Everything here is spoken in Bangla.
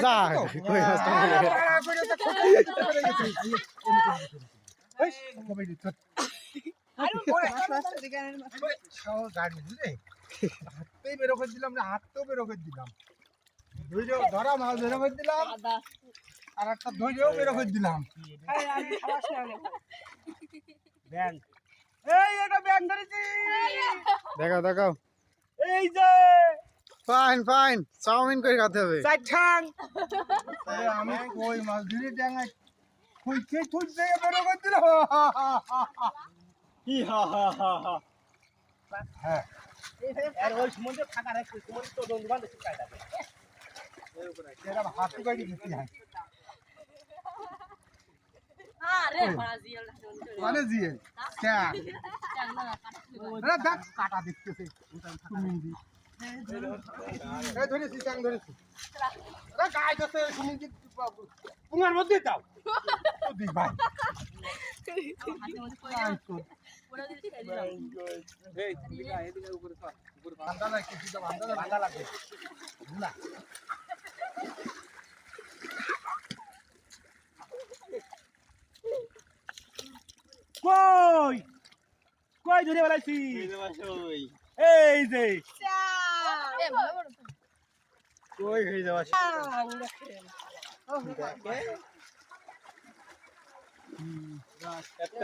যা কই মাছটা মরে গেছে। হাততেই বেরো করে দিলাম না, হাততেও বেরো করে দিলাম, ধরা মাছ বেরো করে দিলাম, আর একটা ধৈর্যও বেরো করে দিলাম। এই এটা ব্যাং ধরেছি, দেখাও দেখাও। এই যে ফাইন ফাইন, চাউমিন করে খেতে হবে। চাইঠাং। আমি কই মাছ ধরে ডাঙায় খুঁজছে খুঁজছে বেরো করে দিলাম। কি হা হা হা হা। হ্যাঁ আর ওই সমুদ্রে ফাঁকা রাখছে, সমুদ্র তো বন্ধু বান্ধব কাটা এরা হাত গাড়ি দিতে হয়। আরে বড় জিয়াল মানে জিয়ে ক্যা আরে দেখ কাটা দেখতেছে সুমিন্দি। এই ধরেছি চাং ধরেছি, আরে গায় দছে সুমিন্দি পুঙ্গার মধ্যে দাও তো দি ভাই। হাতে মধ্যে পড়ে দিতে দিলাম এই এদিকে উপরে কর, উপরে বান্দা লাগে, কিছু বান্দা লাগে না। কই কই ধরে বেলাইছি, এই যে এ বড় বড় কই হয়ে যাওয়া একটা